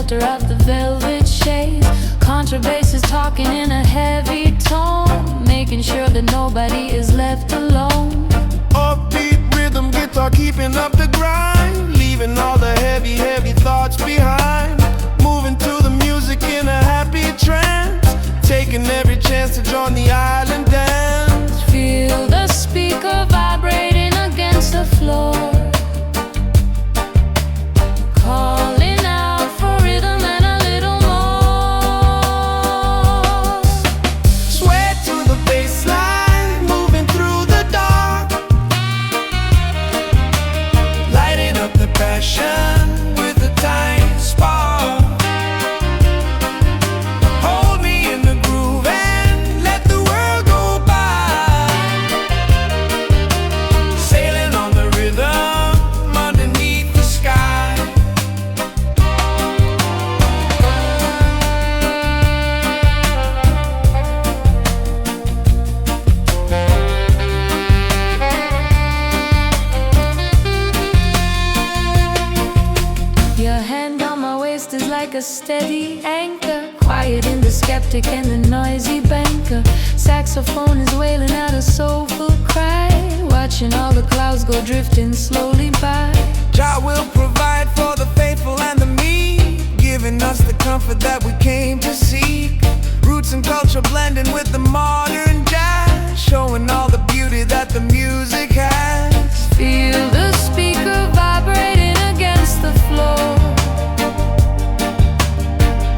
shelter of the velvet shades. Contrabass is talking in a heavy tone, making sure that nobody is left alone. Upbeat rhythm guitar keeping up the grind, leaving all the heavy, heavy thoughts behind. Moving to the music in a happy trance, taking every chance to join the island dance. Feel the speaker vibrating against the floor, calling out for rhythm and a little more. Sway to the bass line, moving through the dark, lighting up the passion with a tiny spark. Hold me in the groove and let the world go by, sailing on the rhythm underneath the sky. Your hand on my waist is like a steady anchor, quiet in the skeptic and the noisy banker. Saxophone is wailing out a soulful cry, watching all the clouds go drifting slowly by. Jah will provide for the faithful and the meek, giving us the comfort that we came to seek. Roots and culture blending with the modern jazz, showing all the beauty that the music has. Feel the speaker vibrating against the floor,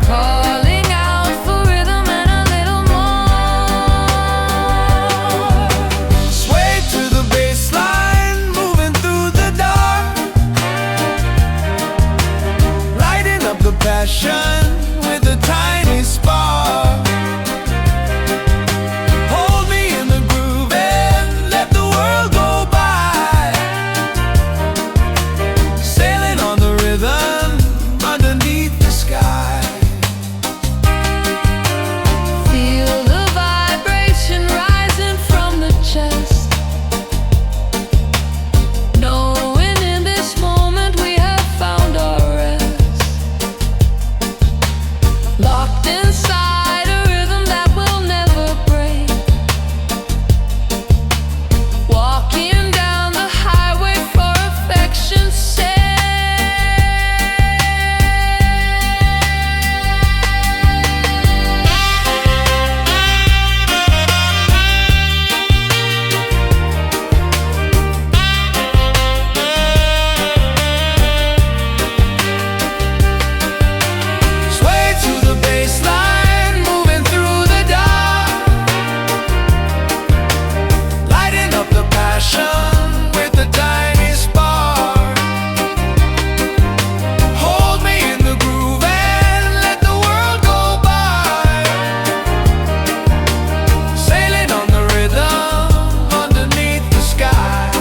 calling out for rhythm and a little more. Sway to the bass line, moving through the dark, lighting up the passion with a tiny spark. Hold me in the groove and let the world go by, sailing on the rhythm underneath the sky. Feel the vibration rising from the chest, knowing in this moment we have found our rest, locked inside a rhythm that will never break, walking down the highway for affection's sake. Sway to the bass line, moving through the dark, lighting up the passion with a tiny spark. Hold me in the groove and let the world go by, sailing on the rhythm underneath the sky.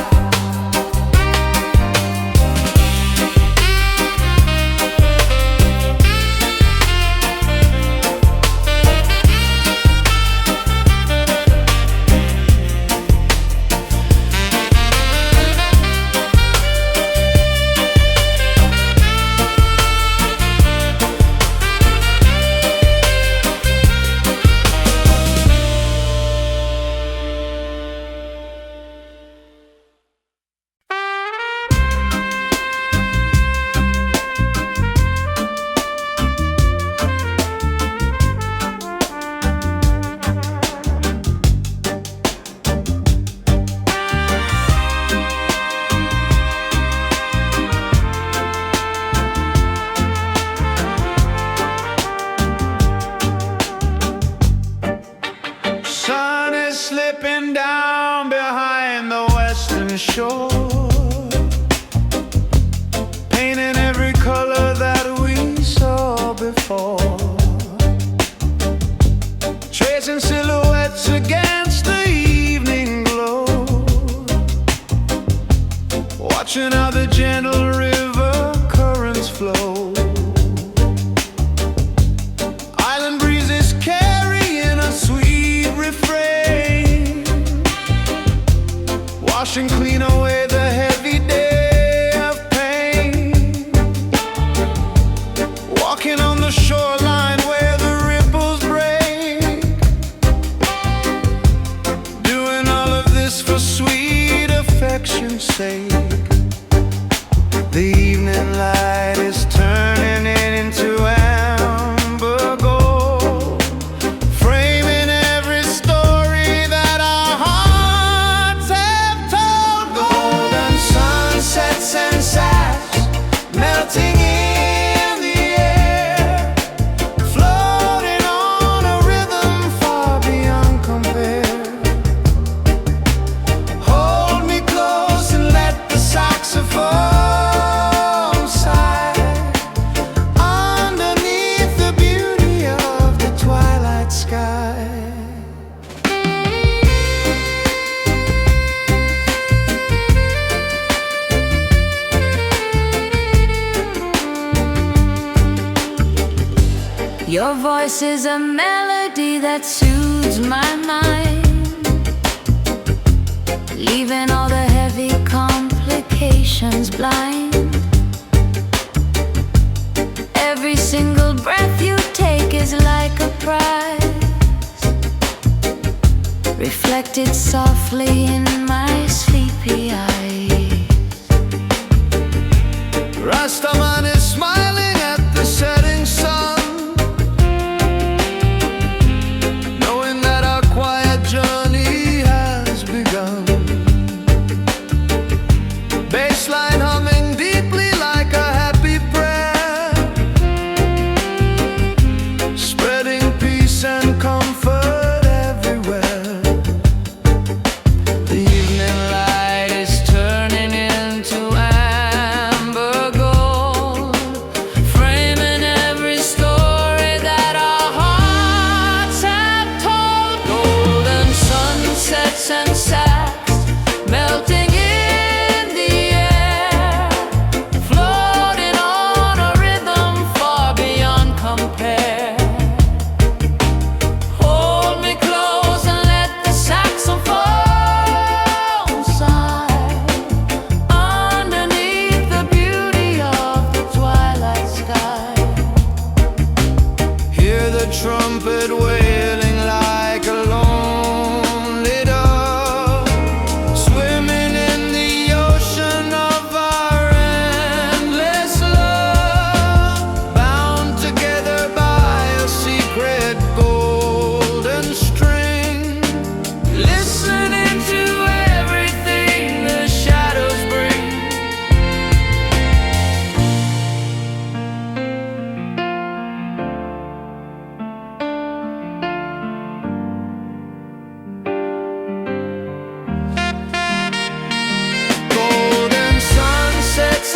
Sun is slipping down behind the western shore, painting every color that we saw before, tracing silhouettes against the evening glow, watching how the gentle river currents flow. Island breezes carrying a sweet refrain, washing clean away the heavy day of pain, walking The evening light is turning it into amber gold, framing every story that our hearts have told. Golden sunsets and sash melting in the air, floating on a rhythm far beyond compare. Hold me close and let the saxophone Your voice is a melody that soothes my mind, leaving all the heavy complications blind. Every single breath you take is like a prize, reflected softly in my sleepy eyes. Rastaman is smiling at the setting sun, baseline humming deeply like a happy prayer, spreading peace and comfort everywhere. The evening light is turning into amber gold, framing every story that our hearts have told. Golden sunsets and sax melting trumpet wailing like a lonely dove, swimming in the ocean of our endless love, bound together by a secret golden string, listening to everything the shadows bring.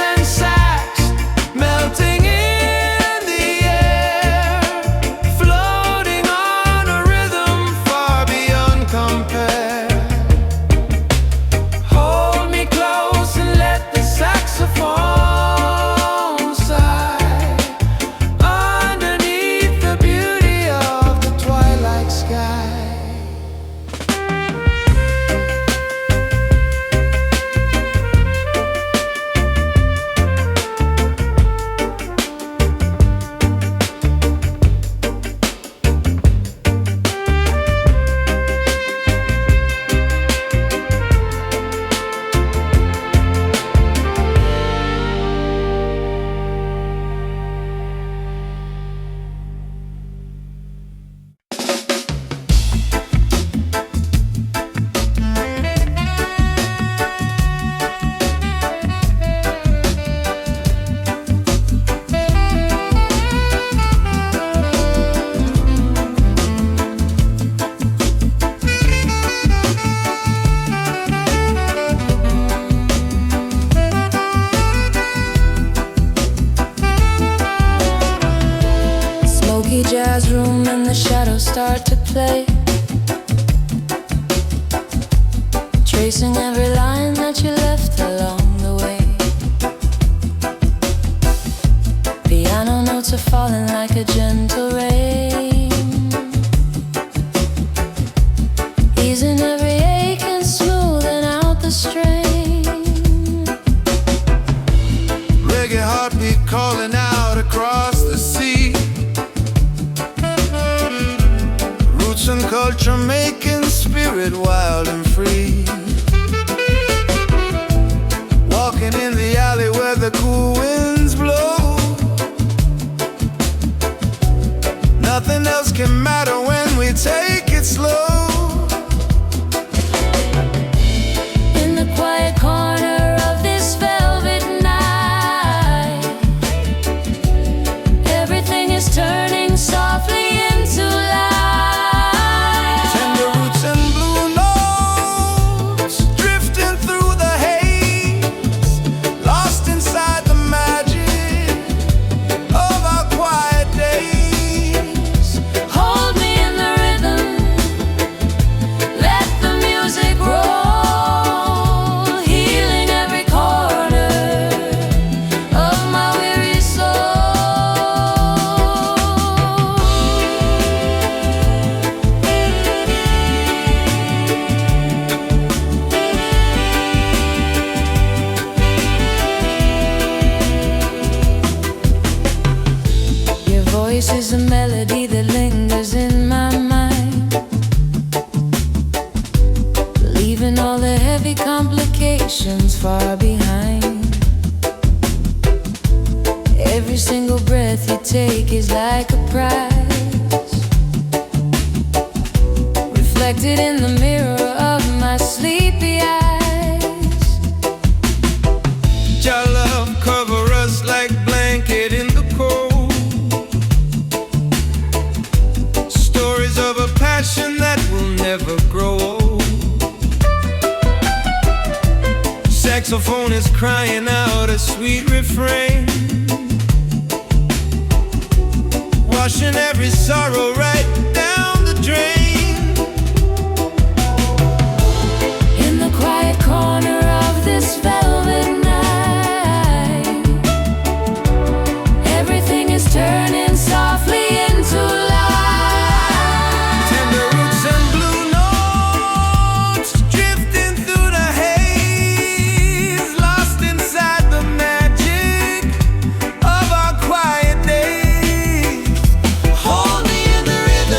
And sax melting in the air, floating on a rhythm far beyond compare. Hold me close and let the saxophone sigh underneath the beauty of the twilight sky. Jazz room and the shadows start to play, tracing every line that you left along the way. Piano notes are falling like a gentle rain, easing every ache and smoothing out the strain. Reggae heartbeat calling out across the sea, and culture making spirit wild and free. Walking in the alley where the the cool winds blow. Nothing else can matter when we take it slow. In the quiet corner of this velvet night, everything is turning softly into light. Tender roots and blue notes drifting through the haze, lost inside the magic of our quiet days. Hold me in the rhythm, let the music roll, healing every corner of my weary soul. Your voice is a melody that lingers in my mind, leaving all the heavy complications far behind. Every single breath you take is like a prize, reflected in the mirror of my sleepy eyes. Your love cover us like blanket in the cold. Stories of a passion that will never grow old. Saxophone is crying out a sweet refrain, washing every sorrow right down the drain. In the quiet corner of this velvet night, everything is turning softly into light. Tender roots and blue notes drifting through the haze, lost inside the magic of our quiet days. Hold me in the rhythm,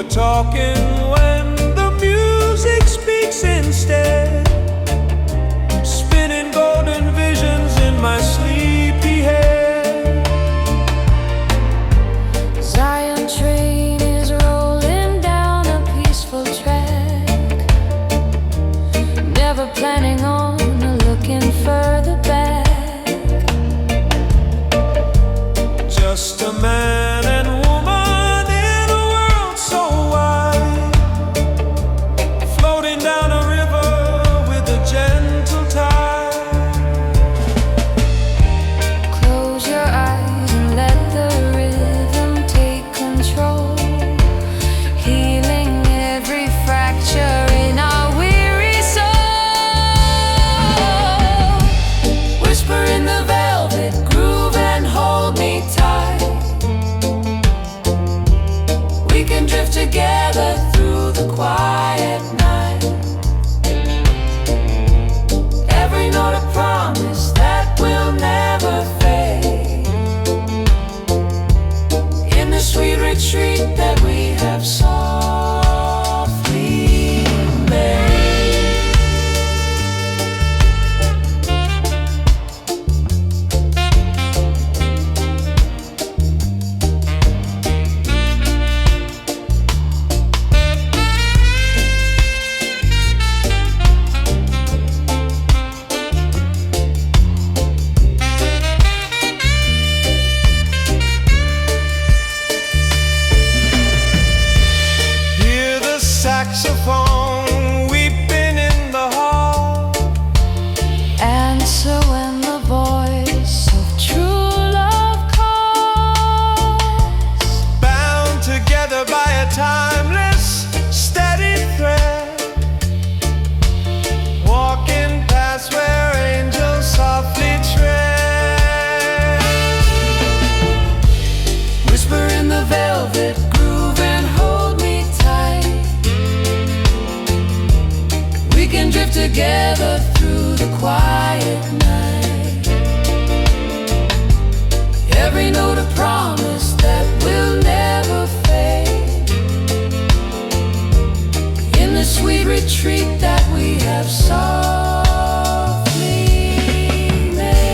talking when the music speaks instead, spinning golden visions in my sleepy head. Zion train is rolling down a peaceful track, never planning on looking further back. Just a man and woman in a world so wide, floating down a river with a gentle tide. Close your eyes and let the rhythm take control, healing every fracture in our weary soul. Whisper in the velvet groove and hold me tight. We can drift together through the quiet night. Every note a promise that will never fade, in the sweet retreat that we have softly made. Hear the saxophone weeping in the hall. Answer when the voice of true love calls. Bound together by a timeless, steady thread. Walking past where angels softly tread. Whisper in the velvet groove and hold me tight. We can drift together through the quiet night. Every note a promise that will never fade, in the sweet retreat that we have softly made.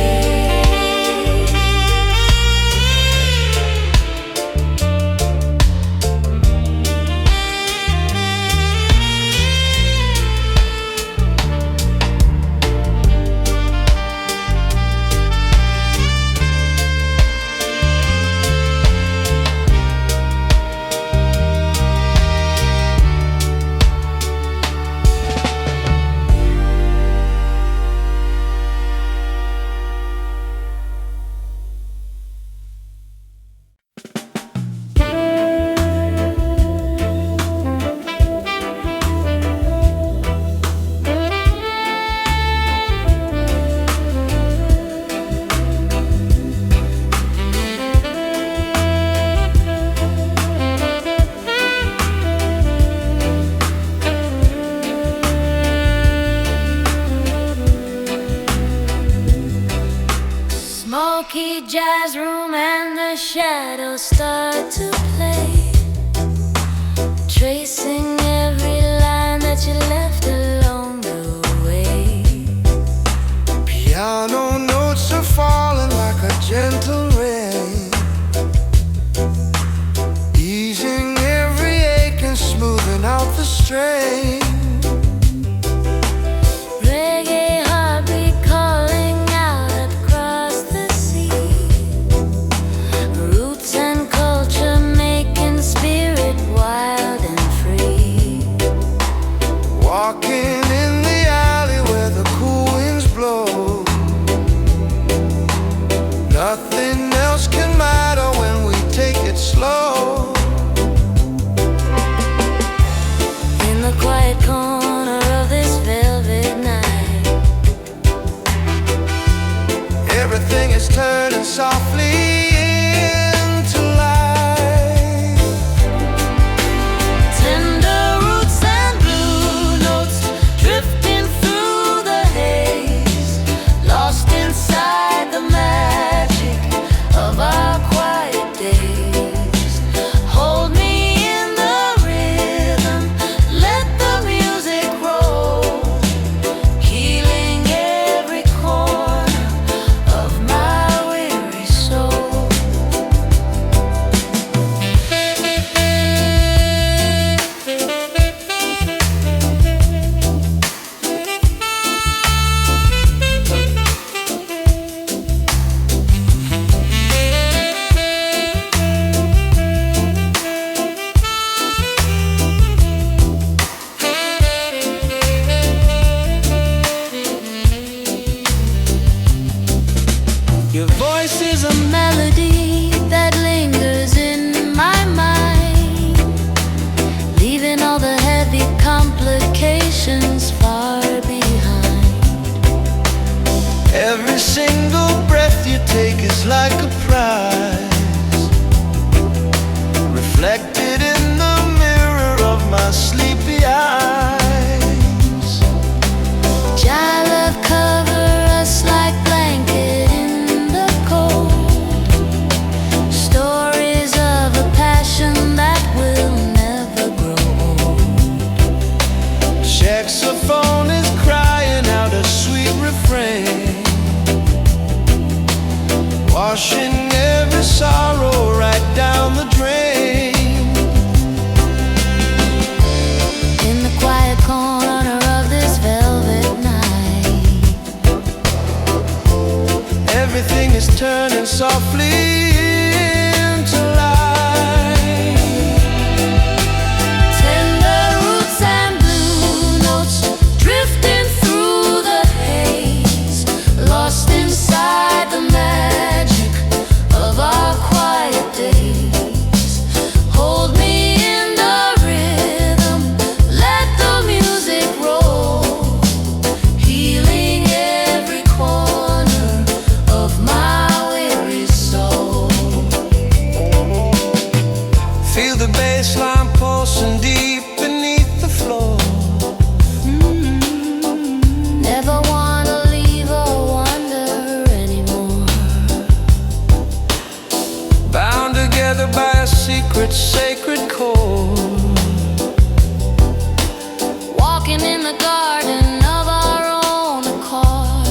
Smoky jazz room and the shadows start to play, tracing every line that you left along the way. Piano notes are falling like a gentle rain, easing every ache and smoothing out the strain. Reggae heartbeat calling out across the sea, roots and culture making spirit wild and free. Walking in the alley where the cool winds blow, nothing else can matter when we take it slow. In the quiet corner of this velvet night, Everything is turning softly into life. tender roots and blue notes drifting through the haze, lost inside the magic of our quiet days. Hold me in the rhythm like a prize, reflected in the mirror of my sleepy eyes. Jah love cover us like blanket in the cold. Stories of a passion that will never grow old. Saxophone is crying out a sweet refrain, washing every sorrow right down the drain. In the quiet corner of this velvet night, Everything is turning softly into light. tender roots and blue notes drifting through the haze, lost inside the magic of our quiet days. Hold me in the rhythm, let the music roll, healing every corner of my weary soul. Feel the bass line pulsing deep beneath the floor. Never wanna leave or wonder anymore. Bound together by a secret, sacred cord. Walking in the garden of our own accord.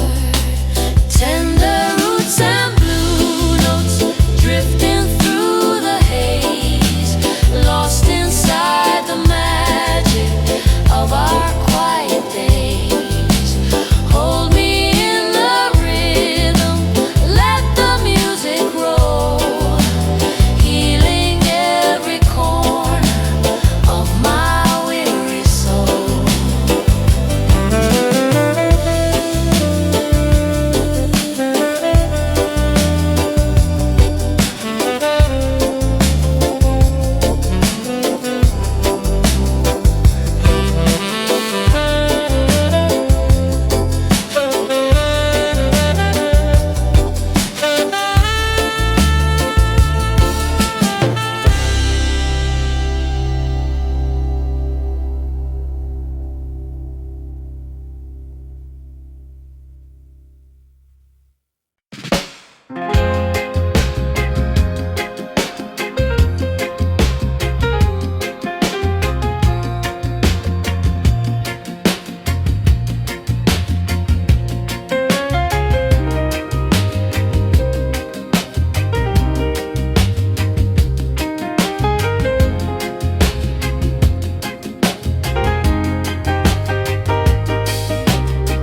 Tender roots and blue notes drifting through the haze, lost inside the magic of our quiet days. Hold me in the rhythm, let the music roll, healing every corner of my weary soul.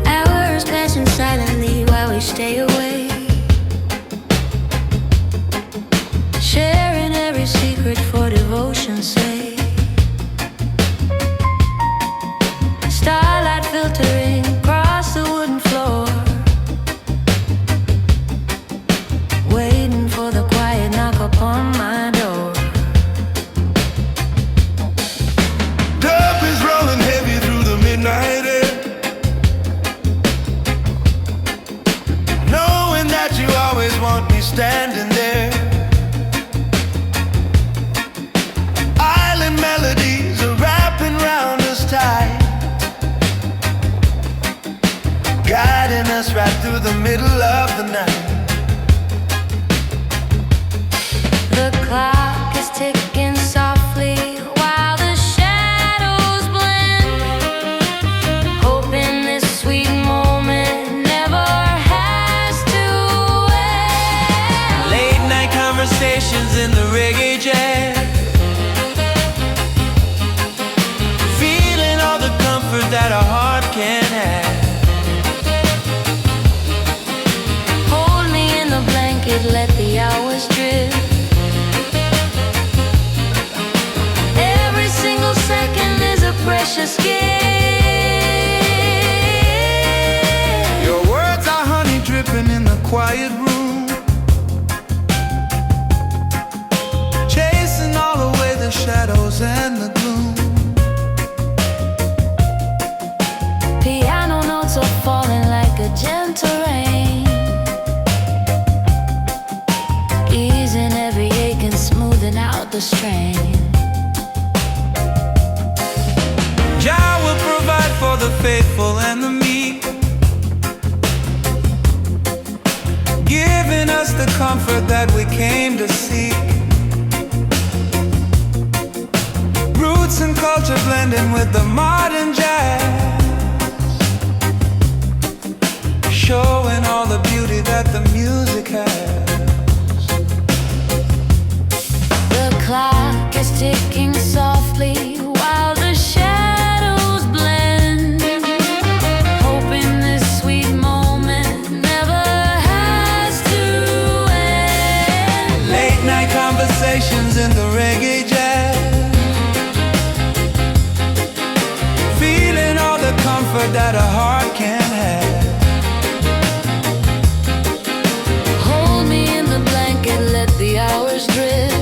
Hours passing silently while we stay awake, sharing every secret for devotion's sake. Starlight filtering across the wooden floor, waiting for the quiet knock upon my door. Dub is rolling heavy through the midnight air, knowing that you always want me standing there. Island melodies are wrapping round us tight, guiding us right through the middle of the night. The clock is ticking softly while the shadows blend, hoping this sweet moment never has to end. Late night conversations in the reggae jazz, feeling all the comfort that a heart can have. Hold me in the blanket, let the hours drift. Every single second is a precious gift. Your words are honey dripping in the quiet room, chasing all away the shadows and the gloom. Piano notes are falling like a gentle rain, faithful and the meek, giving us the comfort that we came to seek. Roots and culture blending with the modern jazz, showing all the beauty that the music has. The clock is ticking softly while the shadows blend, hoping this sweet moment never has to end. Late night conversations in the reggae jazz, feeling all the comfort that a heart can have. Hold me in the blanket, let the hours drift.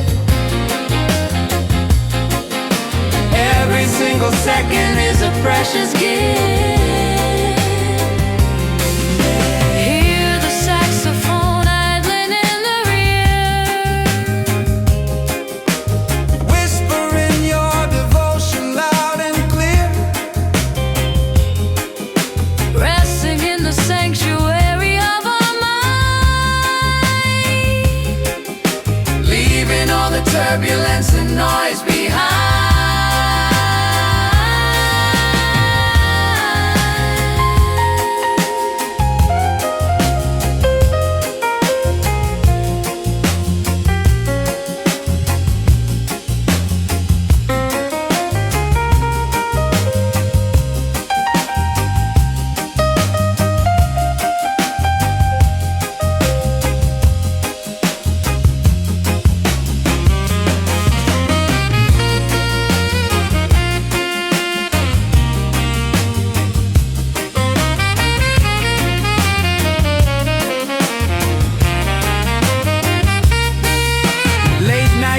Every single second is a precious gift. Hear the saxophone idling in the rear, Whispering your devotion loud and clear, resting in the sanctuary of our mind, leaving all the turbulence and noise behind.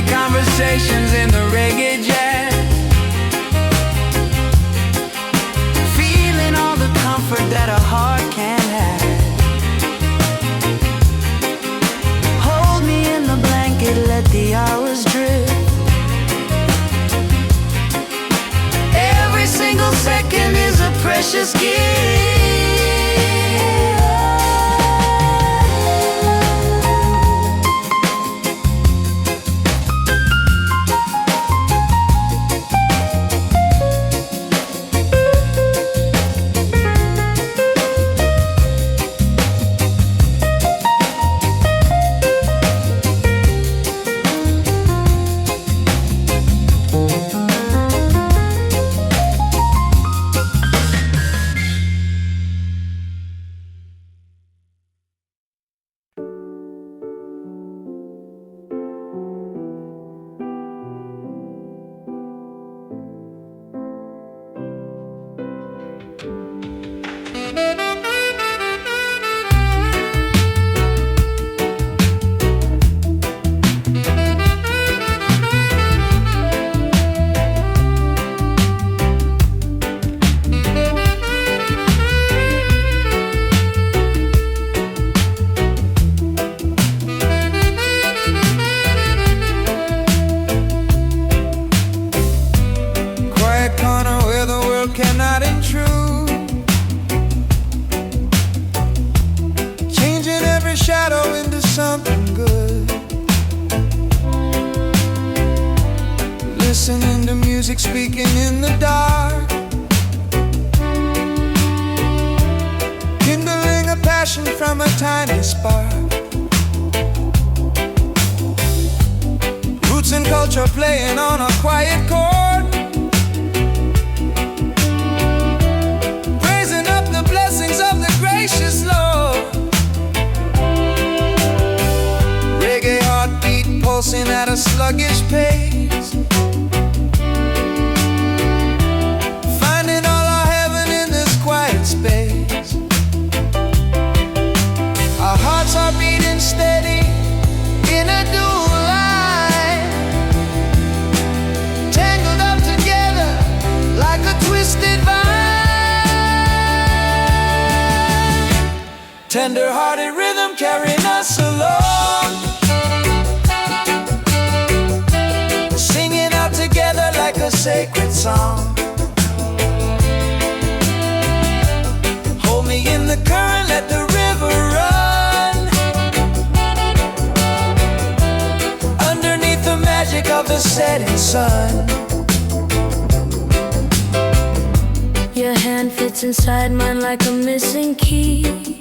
Conversations in the reggae jazz, feeling all the comfort that a heart can have. Hold me in the blanket, let the hours drift. Every single second is a precious gift. Cannot intrude, changing every shadow into something good. Listening to music, speaking in the dark, kindling a passion from a tiny spark. Roots and culture playing on a quiet chord, of the gracious Lord. Reggae heartbeat pulsing at a sluggish pace, finding all our heaven in this quiet space. Our hearts are beating steady in a dual line, tangled up together like a twisted vine. Tender-hearted rhythm carrying us along, singing out together like a sacred song. setting sun. Your hand fits inside mine like a missing key,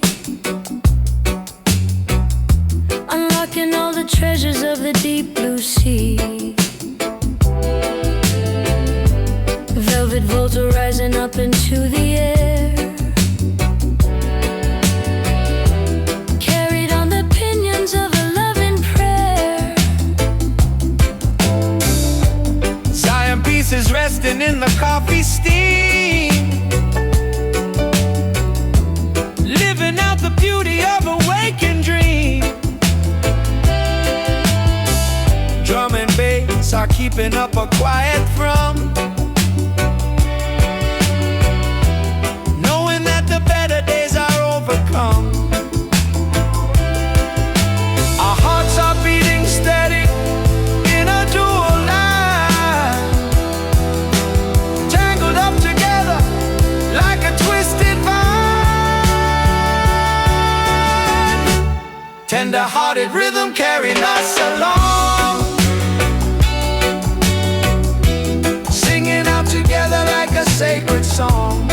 unlocking all the treasures of the deep blue sea. Velvet volts are rising up into the air, carried on the pinions of a loving prayer. Zion pieces resting in the coffee steam, living out the beauty of a waking dream. Drum and bass are keeping up a quiet thrum, knowing that the better days are overcome. Our hearts are beating steady in a dual line, tangled up together like a twisted vine. Tender-hearted rhythm carrying us along, singing out together like a sacred song.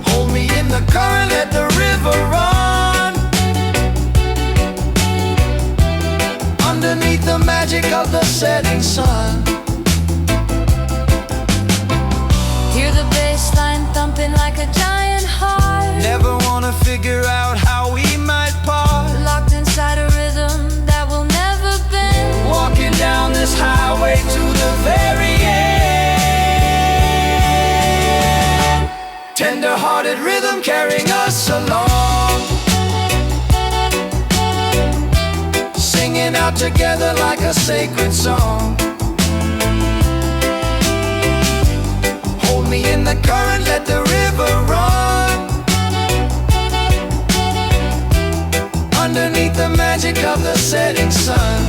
Hold me in the current, let the river run, underneath the magic of the setting sun. Hear the bass line thumping like a giant heart, Never wanna figure out how we might part, locked inside a rhythm that will never bend. walking down this highway to the very end. Tender-hearted rhythm carrying us along, singing out together like a sacred song. Hold me in the current, let the river run, underneath the magic of the setting sun.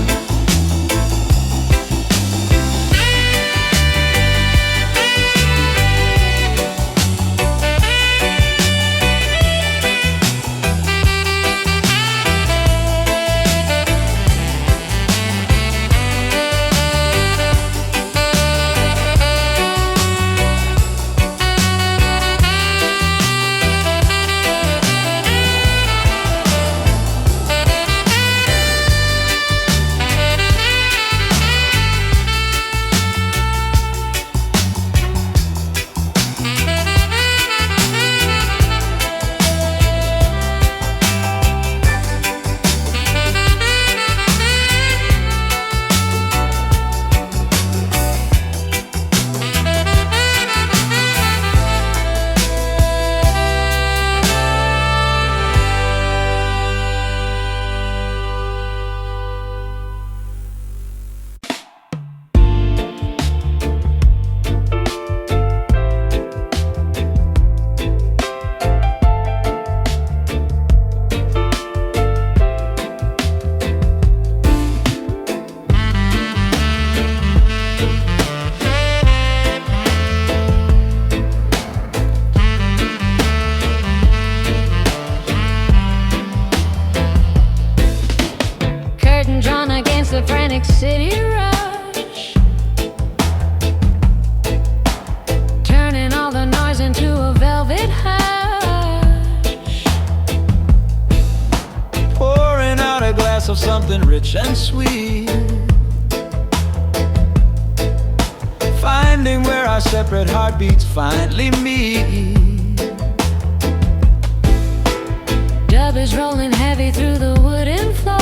The frantic city rush, turning all the noise into a velvet hush, Pouring out a glass of something rich and sweet, finding where our separate heartbeats finally meet. dub is rolling heavy through the wooden floor,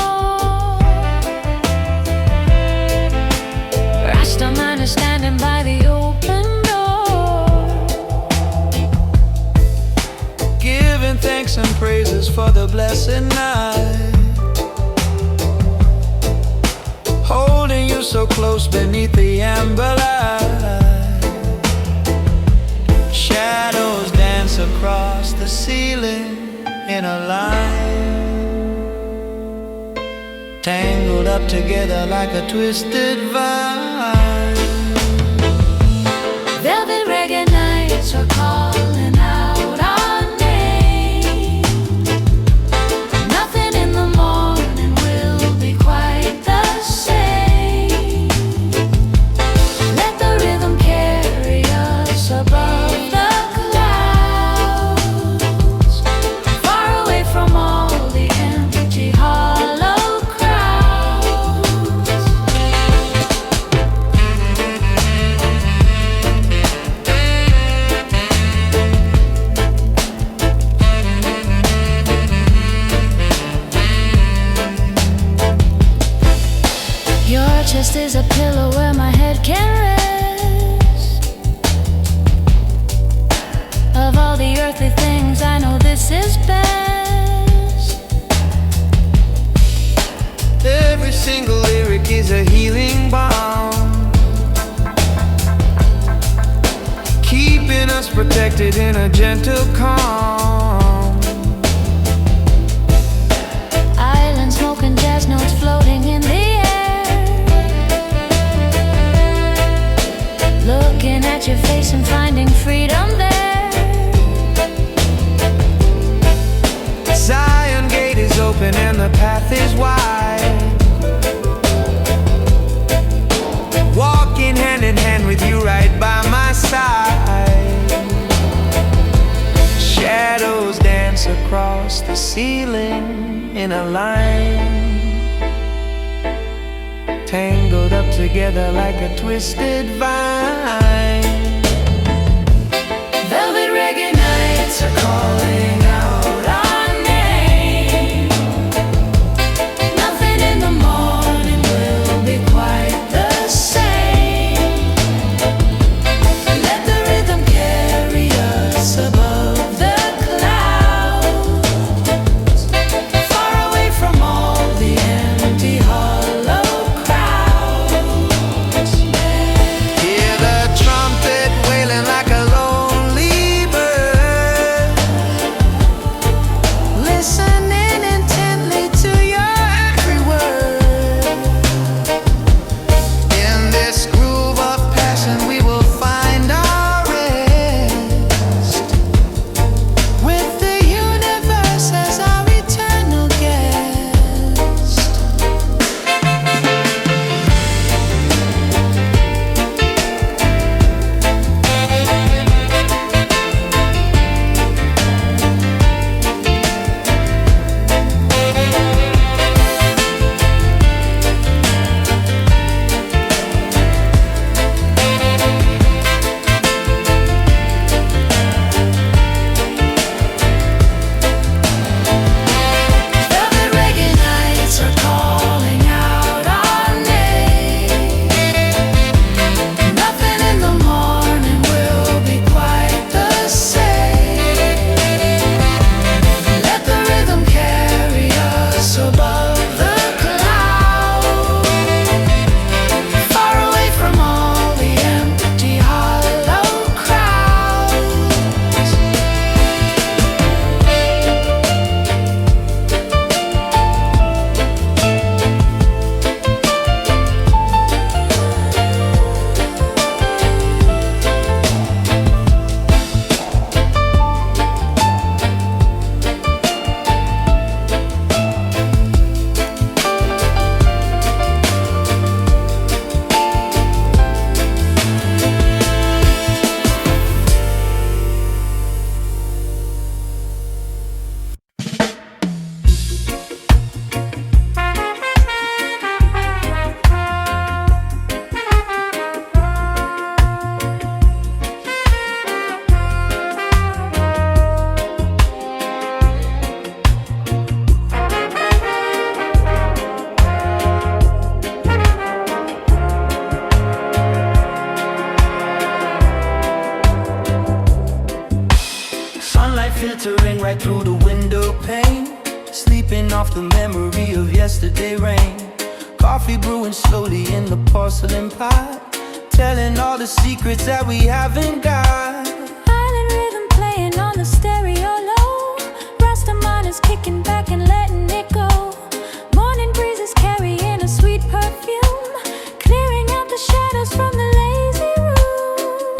Rasta man is standing by the open door, Giving thanks and praises for the blessed night, holding you so close beneath the amber light. Shadows dance across the ceiling in a line, tangled up together like a twisted vine. velvet reggae nights are calling out our name. Nothing in the morning will be quite the where my head can rest. Of all the earthly things, I know this is best. Every single lyric is a healing balm, keeping us protected in a gentle calm. Island smoke and jazz notes floating in the air, looking at your face and finding freedom there. Zion gate is open and the path is wide, walking hand in hand with you right by my side. Shadows dance across the ceiling in a line, tangled up together like a twisted vine. Velvet reggae nights are calling out our name. Nothing in the morning will be quite the same. Let the rhythm carry us above the clouds, far away from all the empty hollow crowds. Hear the trumpet wailing like a lonely bird, listening intently to your every word. In this groove of passion we will find our rest, with the universe as our eternal guest. Velvet reggae nights are calling out our name. Nothing in the morning will be quite the same. Let the rhythm carry us above the clouds, far away from all the empty hollow crowds. Sunlight filtering right through the window pane, sleeping off the memory of yesterday rain. Coffee brewing slowly in the porcelain pot, telling all the secrets that we haven't got. Island rhythm playing on the stereo low. Rastaman is kicking back and letting it go. Morning breezes carrying a sweet perfume, clearing out the shadows from the lazy room.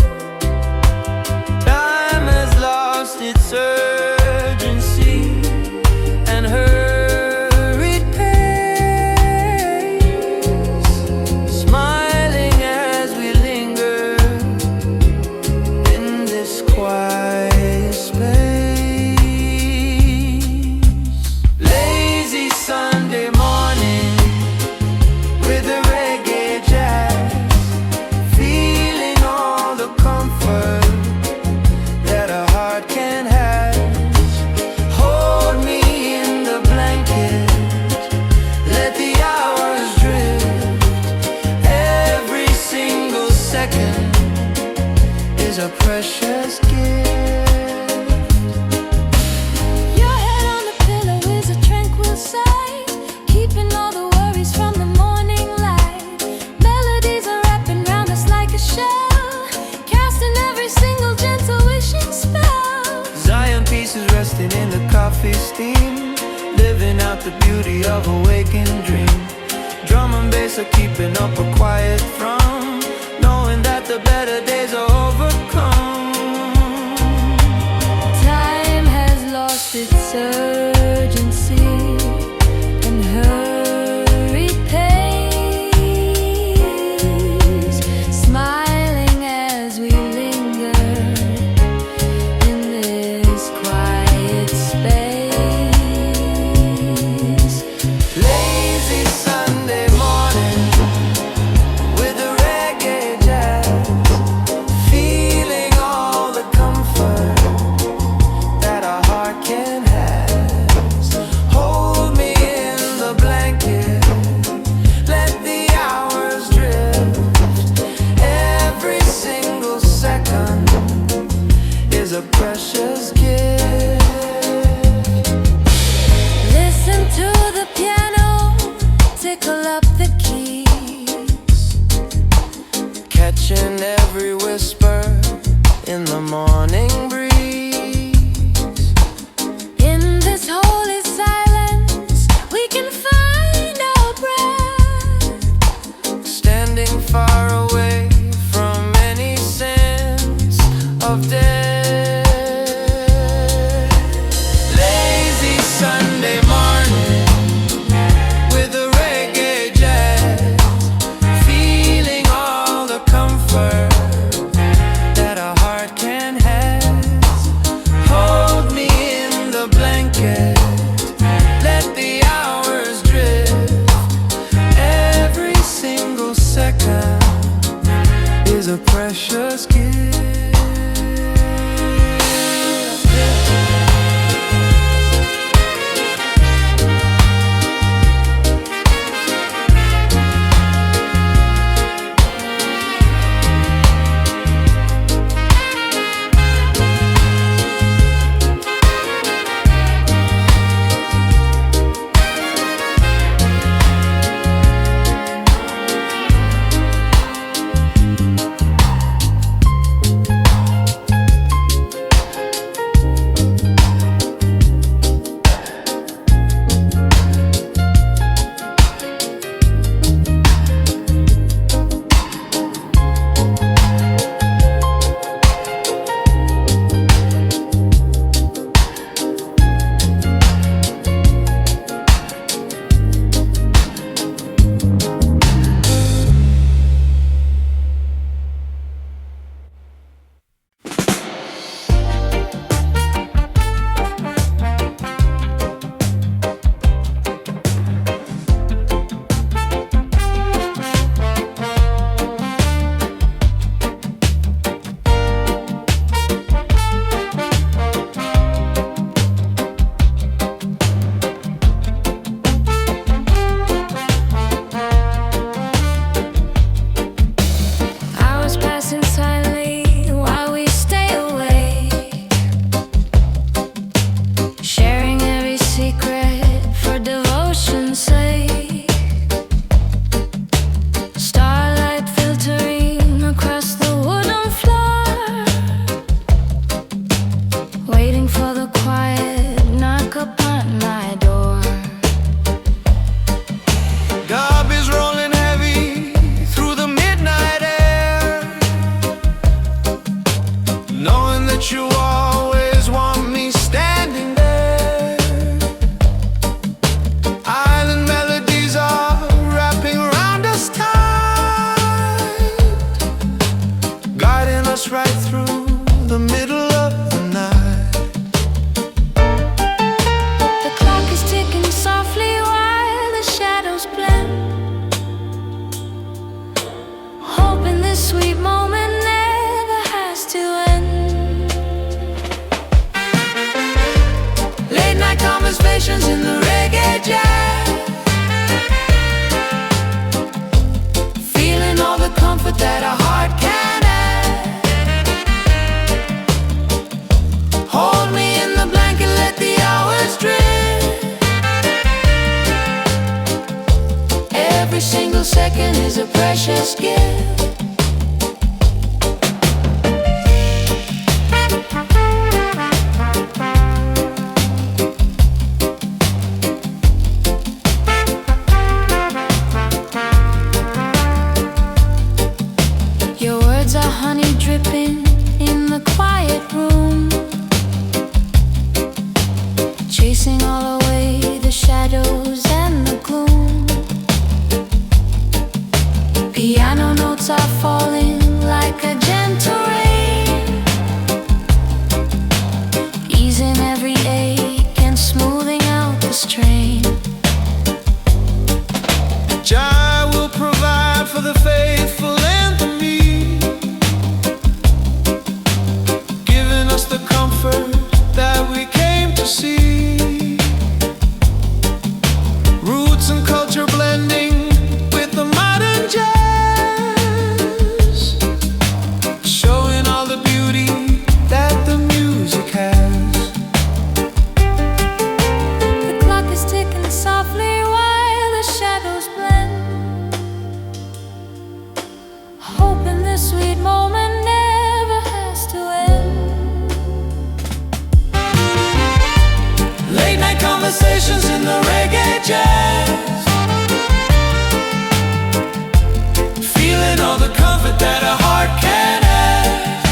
Time has lost its urgency and hurried pace, smiling as we linger in this quiet space. coffee steam, living out the beauty of a waking dream. Drum and bass are keeping up a quiet from, knowing that the better days are overcome. Time has lost its urgency and hurried pace, smiling as we linger in this quiet space. Lazy Sunday morning with a reggae jazz, feeling all the comfort that our heart can have. Hold me in the blanket, let the hours drift. Every single second is a precious gift. Listen to the piano tickle up the keys, Catching every whisper in the morning breeze. in this holy silence we can find our breath. Standing far away from any sense of death. Lazy Sunday morning with a reggae jazz, feeling all the comfort that our heart can have. Hold me in the blanket, let the hours drift. Every single second is a precious gift. Hours passing silently while we stay awake, sharing every secret for devotion's sake. Starlight filtering across the wooden floor, waiting for the quiet knock upon my door. Dub is rolling heavy through the midnight air, knowing that you always want me standing there. Island melodies are wrapping around us tight, guiding us right through the middle of the night. The clock is ticking softly while the shadows blend, hoping this sweet moment never has to end. Late night conversations in the reggae jazz, feeling all the comfort that our heart can add. Your words are honey dripping in the quiet room, chasing all away the shadows and the gloom. Piano notes are falling like a gentle rain, easing every ache and smoothing out the strain. Jah will provide for the faithful and the meek, giving us the comfort that we came to see. Roots and culture blending with the modern jazz, showing all the beauty that the music has. The clock is ticking softly while the shadows blend, hoping this sweet moment never has to end. Late night conversations in the reggae jazz, feeling all the comfort that a heart can have.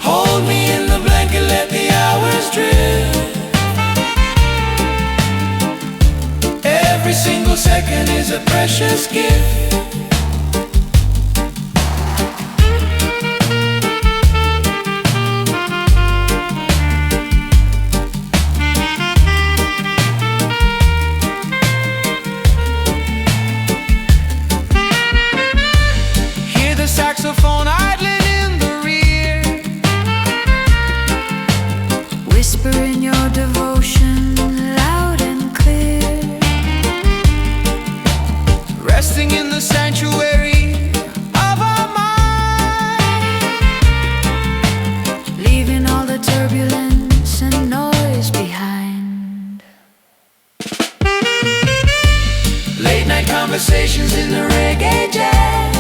Hold me in the blanket, let the hours drift. Every single second is a precious gift. Hear the saxophone idling in the rear, Whisper in your devotion loud and clear, resting in the sanctuary of our mind, leaving all the turbulence and noise behind. late night conversations in the reggae jazz,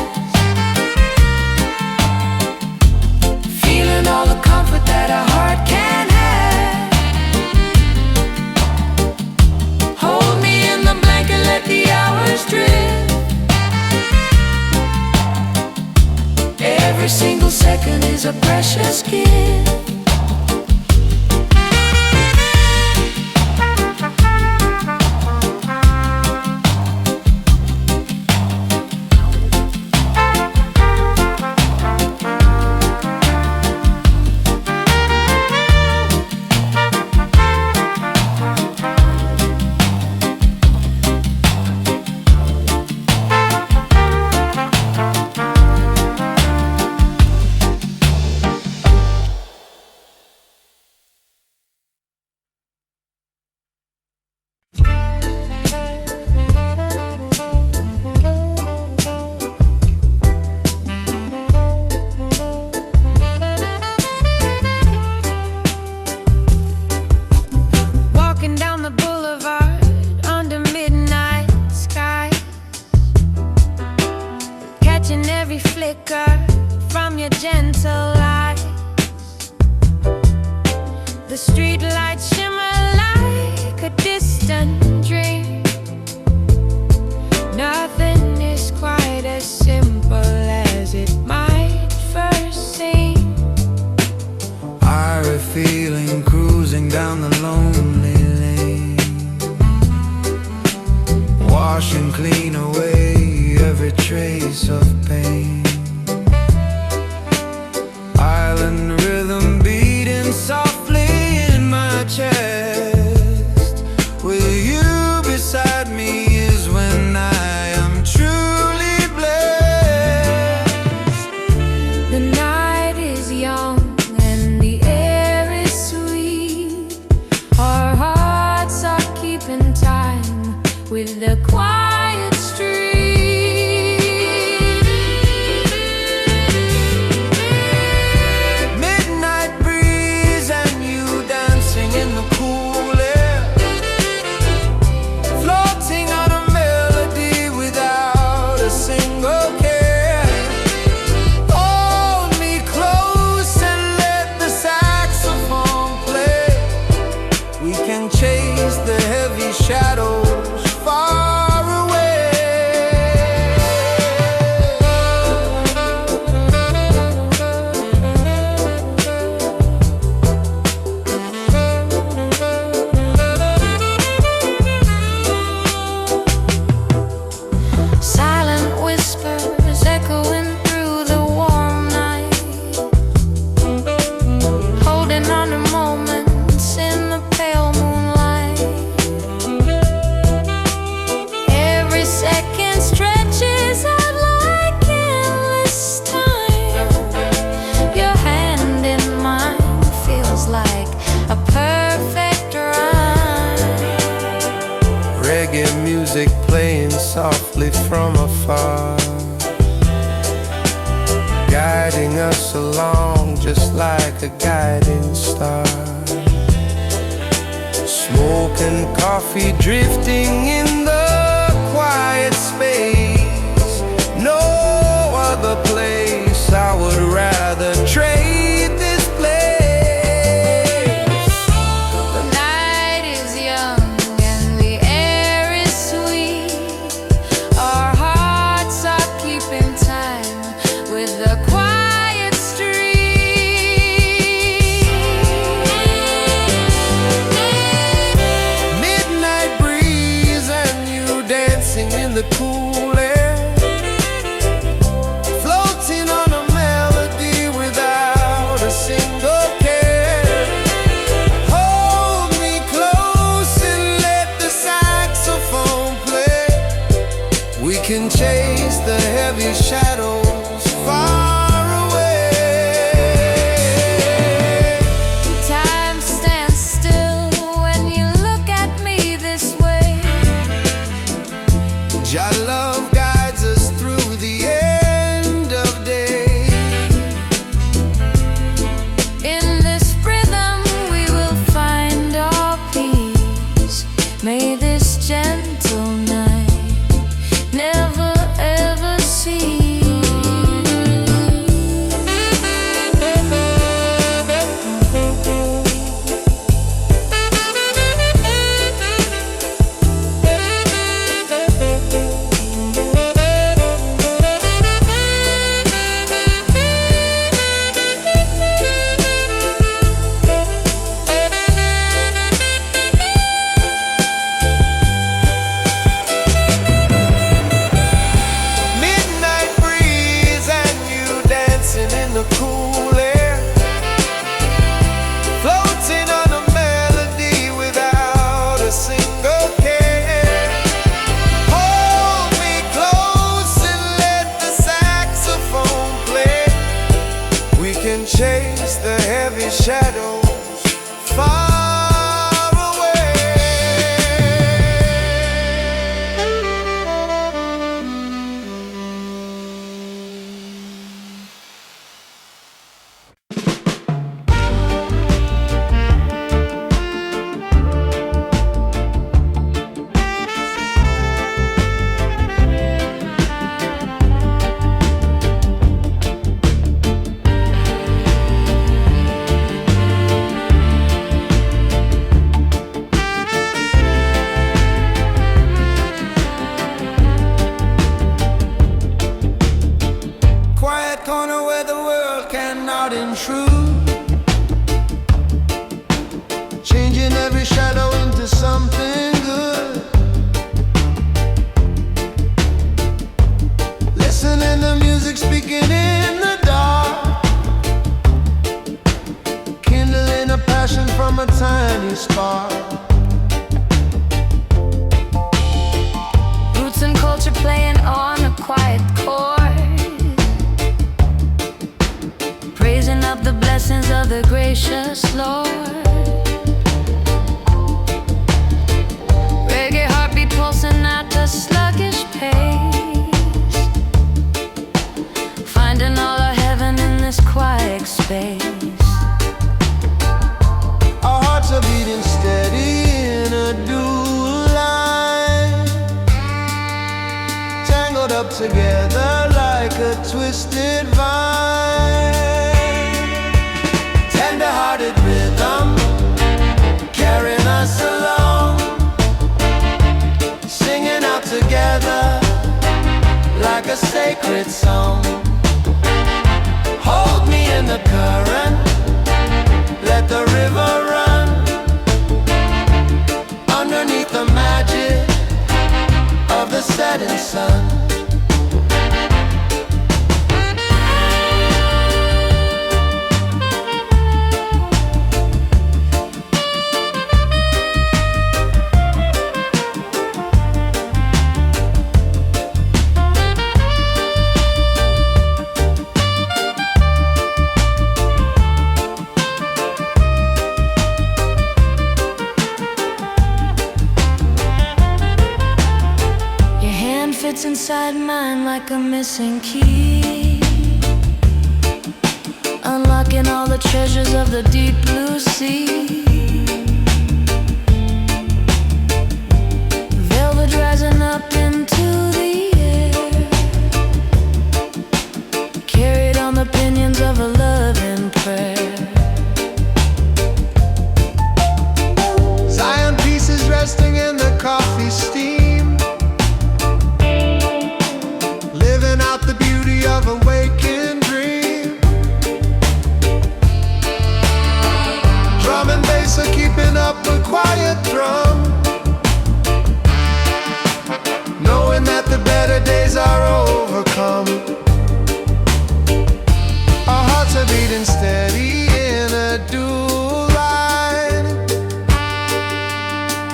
Feeling all the comfort that a heart can have. hold me in the blanket, let the hours drift. Every single second is a precious gift. Walking down the boulevard under midnight sky, catching every flicker from your gentle light. The street lights shimmer like a distant dream. Nothing is quite as simple as it might first seem. Irie feeling cruising down the lonely lane, washing clean away every trace of pain. Island rhythm beating softly in my chest. With you beside me is when I am truly blessed. The night is young and the air is sweet. Our hearts are keeping time with the quiet street. Make guiding us along just like a guiding star. Smoke and coffee drifting in the quiet space. No other place I would rather trade this place. The night is young and the air is sweet. Our hearts are keeping time with the quiet street. Midnight breeze and you dancing in the cool air, floating on a melody without a single care. Hold me close and let the saxophone play. We can chase the heavy shadows far away. Time stands still when you look at me this way. Your love guides us through the end of day. In this rhythm we will find our peace. May this gentle night never ever cease. Midnight breeze and you dancing in the cool air, floating on a melody without a single care. Hold me close and let the saxophone play. We can chase the heavy shadows far away. Quiet corner where the world cannot intrude, changing every shadow into something good. Listening to music speaking in the dark, kindling a passion from a tiny spark. Roots and culture playing on a quiet chord, praising up the blessings of the gracious Lord. Reggae heartbeat pulsing at a sluggish pace, finding all our heaven in this quiet space. Our hearts are beating steady in a dual line, tangled up together like a twisted vine. Tender-hearted rhythm carrying us along, singing out together like a sacred song. Hold me in the current, let the river run, underneath the magic of the setting sun. Fits inside mine like a missing key. unlocking all the treasures of the deep blue sea. Velvet rising up into the air, carried on the pinions of a loving prayer. Zion pieces resting in the coffee steam, living out the beauty of a waking dream. Drum and bass are keeping up a quiet drum, knowing that the better days are overcome. Our hearts are beating steady in a dual line,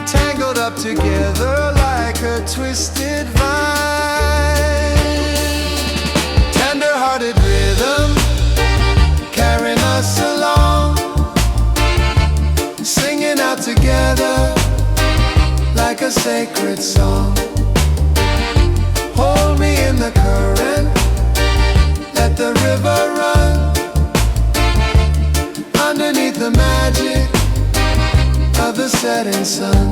tangled up together like a twisted vine. Tender-hearted rhythm carrying us along, singing out together like a sacred song. Hold me in the current, let the river run, underneath the magic of the setting sun.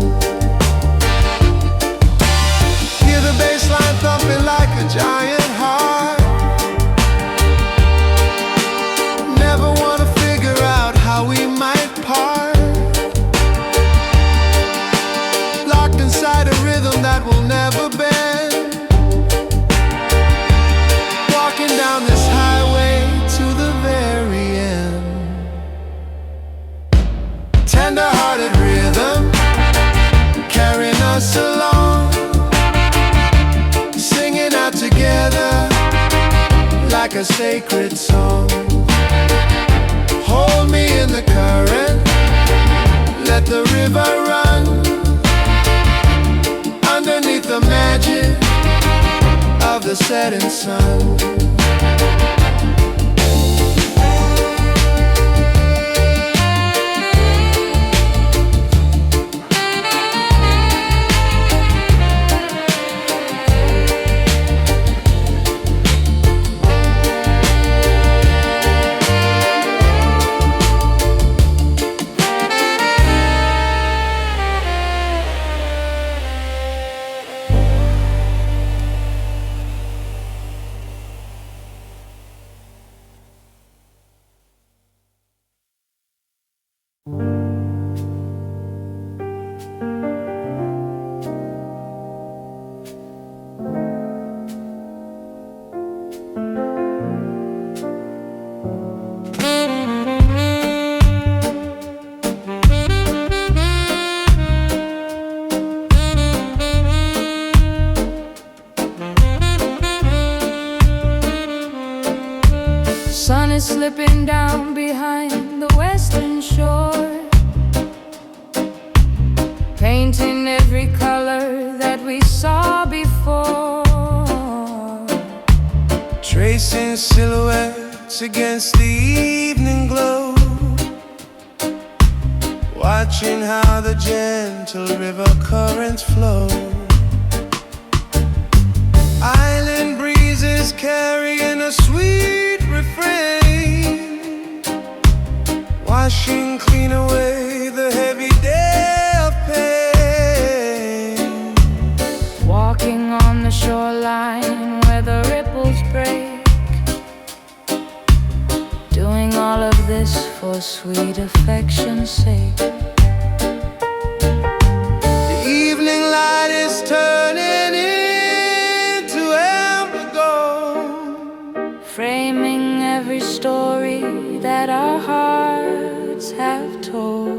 Hear the bass line thumping like a giant heart. Never wanna figure out how we might part, locked inside a rhythm that will never bend, walking down this highway to the very end. Tender-hearted rhythm carrying us along, singing out together like a sacred song. Hold me in the current, let the river run, underneath the magic of the setting sun. Sun is slipping down behind the western shore, painting every color that we saw before, Tracing silhouettes against the evening glow, watching how the gentle river currents flow. Island breezes carrying a sweet refrain, washing clean away the heavy day of pain. walking on the shoreline where the ripples break, doing all of this for sweet affection's sake. The evening light is turning into amber gold, Framing every story that our hearts have told.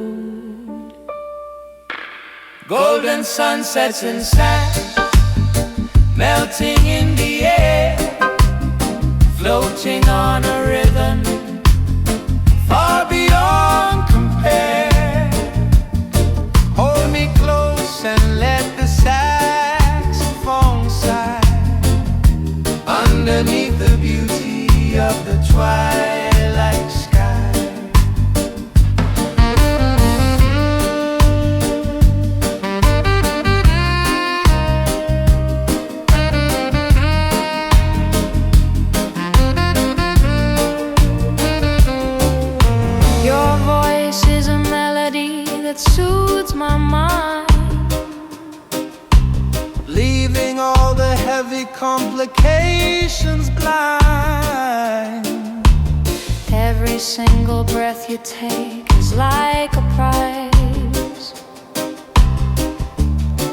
golden sunsets and sand melting in the air, floating on a rhythm far beyond compare. Hold me close and let the saxophone sigh, underneath the beauty of the twilight sky. nations blind. Every single breath you take is like a prize,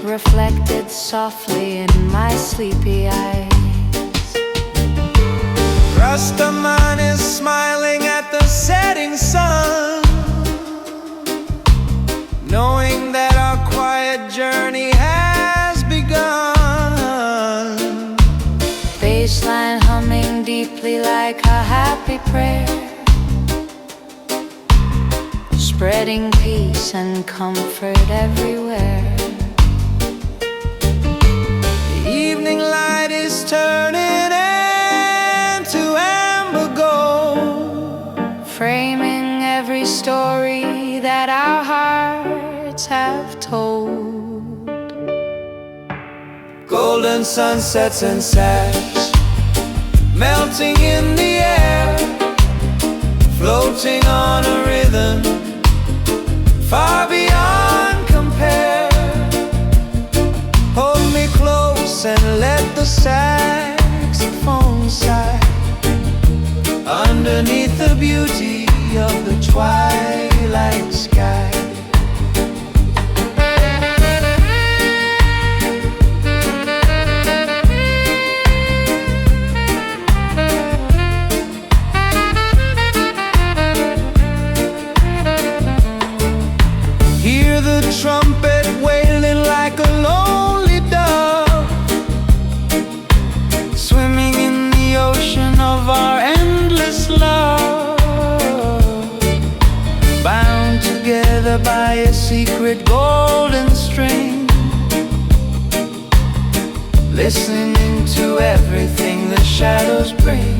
reflected softly in my sleepy eyes. Rastaman is smiling at the setting sun, knowing that our quiet journey has begun. Bassline humming deeply like a happy prayer, spreading peace and comfort everywhere. The evening light is turning into amber gold, framing every story that our hearts have told. golden sunsets and sash melting in the air, floating on a rhythm far beyond compare. Hold me close and let the saxophone sigh underneath the beauty of the twilight sky. Hear the trumpet wailing like a lonely dove, swimming in the ocean of our endless love, bound together by a secret golden string, listening to everything the shadows bring.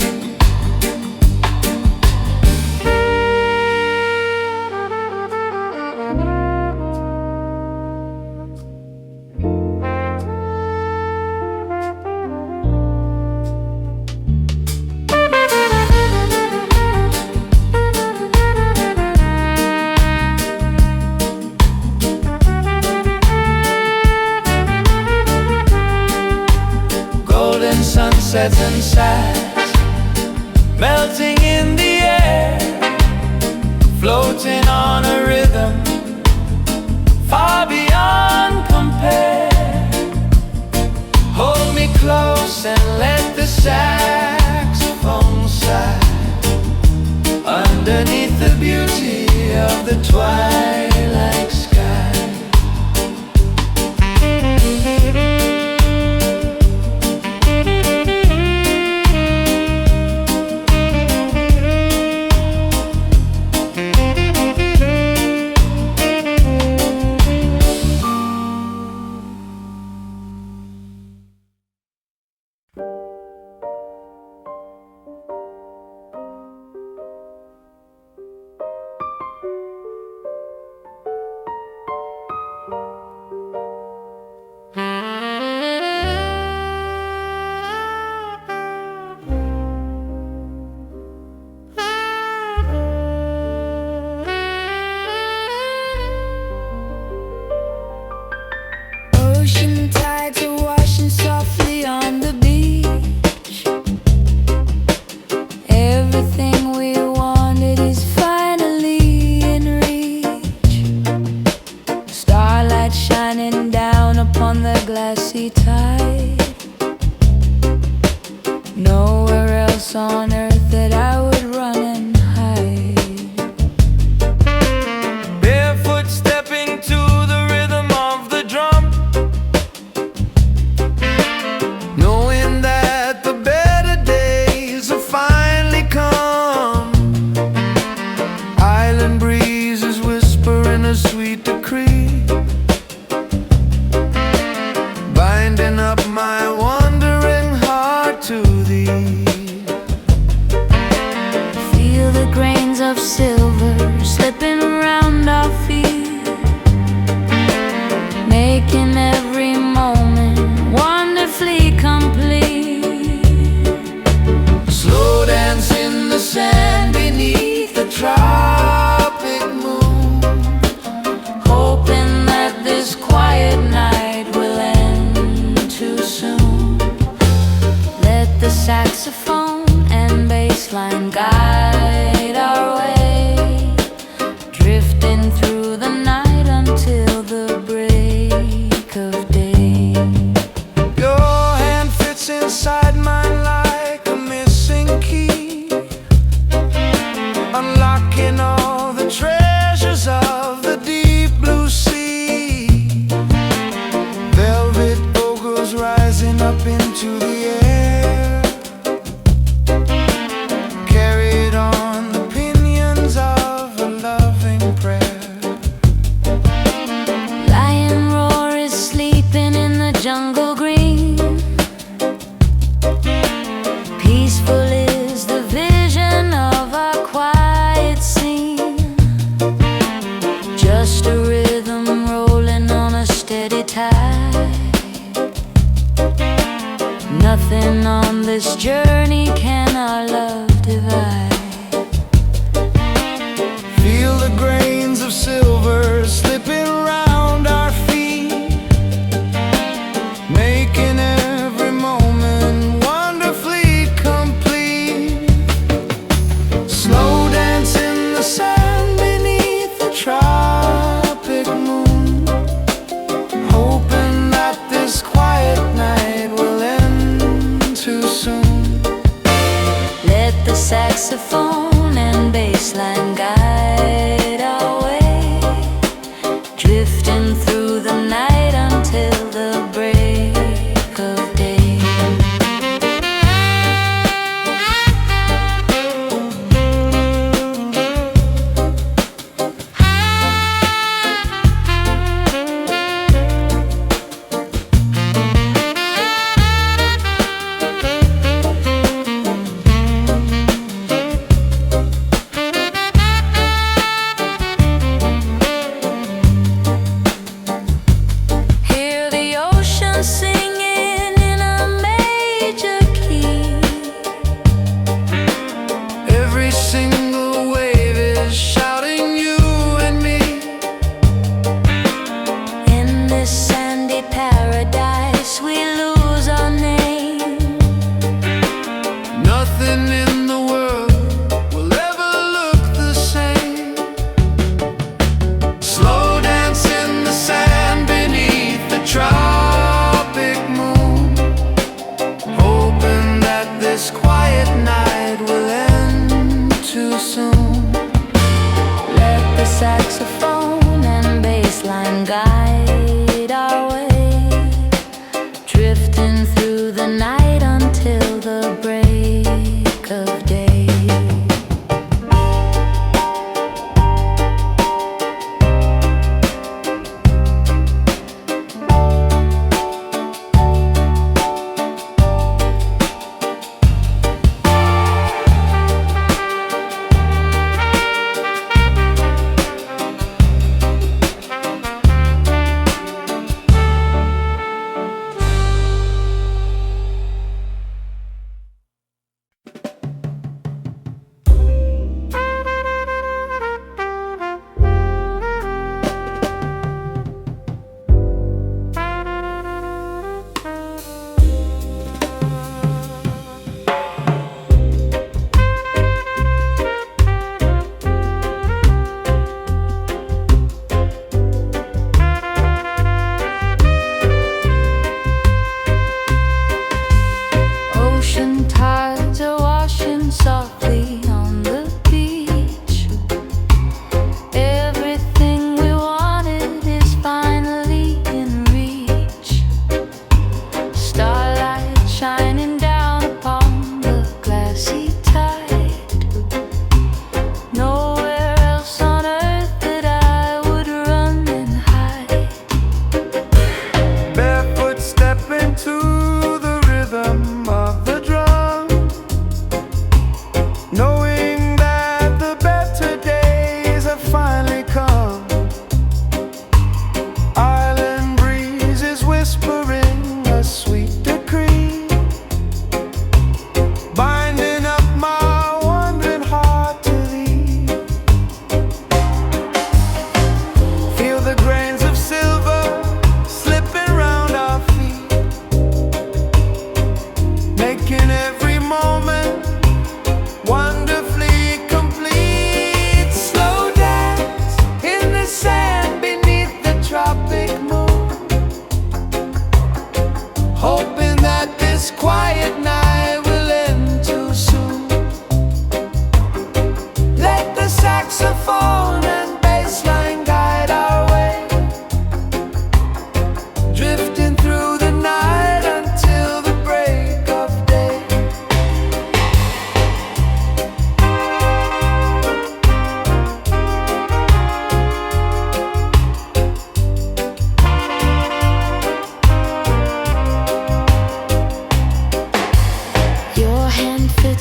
Sunsets and sighs melting in the air, floating on a rhythm far beyond compare. Hold me close and let the saxophone sigh underneath the beauty of the twilight sky. Ocean tides are washing softly on the beach. Everything we wanted is finally in reach. Starlight shining down upon the glassy tide. Nowhere else on earth that I would run and hide. Barefoot stepping to the rhythm of the drum, knowing that the better days have finally come. Island breezes whispering a sweet decree, binding up my wandering heart to thee. Feel the grains of silver slipping around our feet, making every moment wonderfully complete. Slow dance in the sand beneath the tropic moon, Hoping that this quiet night will end too soon. Let the saxophone bassline guide our way, drifting through the night until the break of day. Your hand fits inside mine like a missing key, unlocking all the treasures of the deep blue sea. Velvet vocals rising up into the air, carried on the pinions of a loving prayer. Lion roar is sleeping in the jungle green. Peaceful is the vision of our quiet scene. Just a rhythm rolling on a steady tide. Nothing on this journey can our love divide. Feel the grains of silver slipping around our feet, making every moment wonderfully complete. Slow dance in the sand beneath the tropic moon, hoping that this quiet night will end too soon. Let the saxophone and bassline guide our way, drifting through the night until the break of day. Hear the ocean singing in a major key. Every single wave is shouting you and me. In this sandy paradise we lose our name. Nothing in the world will ever look the same. Slow dance in the sand beneath the tropic moon, hoping that this quiet night will end too soon. Let the saxophone and bassline guide our way, drifting through the night until the break of day.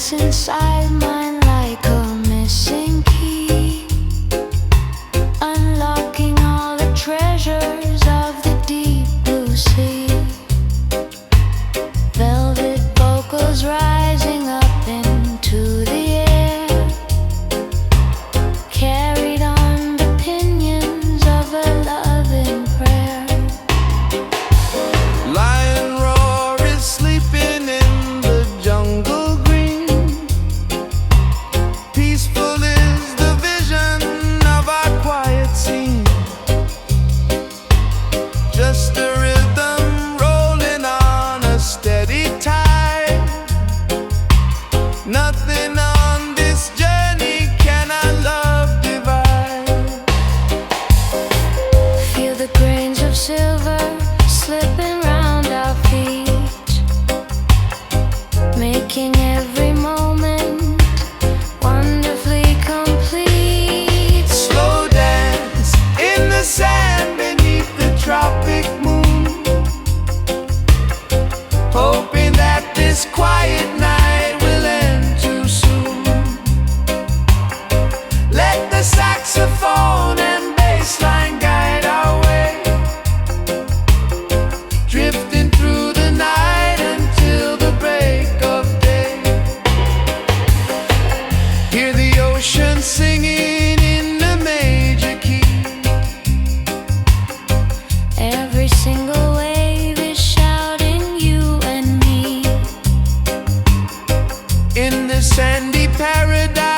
that's inside mine like a missing key, unlocking all the treasures of the deep blue sea. Velvet vocals rising up into the air, carried on the pinions of a loving prayer. Lion roar is sleeping in the jungle green. Peaceful is the vision of our quiet scene. Just a rhythm rolling on a steady tide. Nothing on this journey can our love divide. Feel the grains of silver slipping round our feet, making every moment wonderfully complete. Slow dance in the sand beneath the tropic moon, hoping that this quiet night will end too soon. Let the saxophone and bass line guide our way, drifting through the night until the break of day. Hear the ocean singing in the major key. Every single wave is shouting you and me. In the sandy paradise